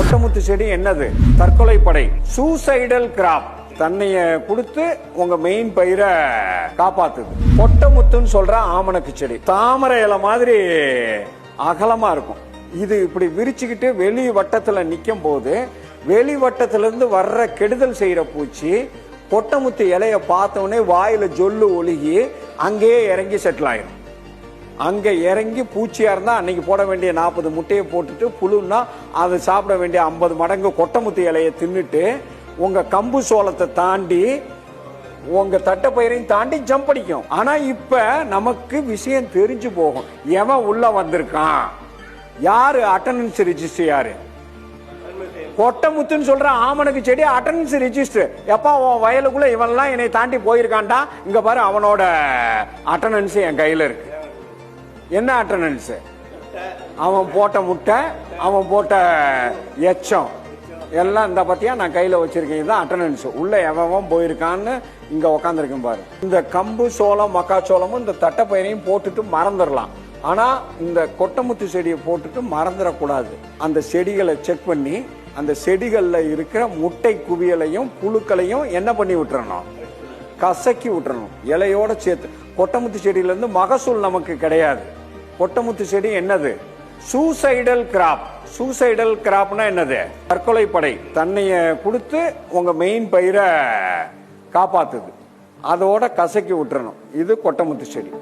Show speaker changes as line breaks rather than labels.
கொட்டமுத்து செடி என்னது? தற்கொலை படை, சூசைடல் கிராப். தண்ணிய கொடுத்து உங்க மெயின் பயிரை காப்பாத்துது. கொட்டமுத்துன்னு சொல்ற ஆமணக்கு செடி தாமரை இலை மாதிரி அகலமா இருக்கும். இது இப்படி விரிச்சுக்கிட்டு வெளி வட்டத்துல நிக்கும் போது வெளி வட்டத்திலிருந்து வர்ற கெடுதல் செய்யற பூச்சி கொட்டமுத்து இலைய பார்த்தோடனே வாயில ஜொல்லு ஒழுகி அங்கேயே இறங்கி செட்டில் ஆயிரும். அங்க இறங்கி பூச்சியா இருந்தா அன்னைக்கு போட வேண்டிய 40 முட்டையை போட்டுட்டு புழுன்னா அதை சாப்பிட வேண்டிய 50 மடங்கு கொட்டமுத்து இலையை தின்னுட்டு உங்க கம்பு சோளத்தை தாண்டி உங்க தட்டைப்பயிரையும் தாண்டி ஜம்ப் அடிக்கும். ஆனா இப்ப நமக்கு விஷயம் தெரிஞ்சு போகும். எவன் உள்ள வந்திருக்கான், யாரு அட்டெண்டன்ஸ் ரெஜிஸ்டர், யாரு கொட்டமுத்துன்னு சொல்ற ஆமணக்கு செடி அட்டெண்டன்ஸ் ரெஜிஸ்டர். எப்பா உன் வயலுக்குள்ள இவன்லாம் என்னை தாண்டி போயிருக்கான்டா, இங்க பாரு அவனோட அட்டெண்டன்ஸ் என் கையில இருக்கு. என்ன அட்டெண்டன்ஸ்? அவன் போட்ட முட்டை, அவன் போட்ட எச்சம் எல்லாம் இந்த பத்தியா நான் கையில வச்சிருக்கேன். இதுதான் அட்டெண்டன்ஸ். உள்ள எவன் போயிருக்கான்னு இங்க உக்காந்துருக்கேன் பாரு. இந்த கம்பு சோளம் மக்காச்சோளமும் இந்த தட்டைப்பயிரையும் போட்டுட்டு மறந்துடலாம். ஆனா இந்த கொட்டமுத்து செடியை போட்டுட்டு மறந்துடக்கூடாது. அந்த செடிகளை செக் பண்ணி அந்த செடிகள்ல இருக்கிற முட்டை குவியலையும் புழுக்களையும் என்ன பண்ணி விட்டுறணும், கசக்கி விட்டுறணும் இலையோட சேர்த்து. கொட்டமுத்து செடியில இருந்து மகசூல் நமக்கு கிடையாது. கொட்டமுத்து செடி என்னது? Suicidal graph. சூசைடல் கிராப்னா என்னது? தற்கொலை படை. தண்ணிய கொடுத்து உங்க மெயின் பயிரை காப்பாத்துது. அதோட கசக்கி விட்டுறணும். இது கொட்டமுத்து செடி.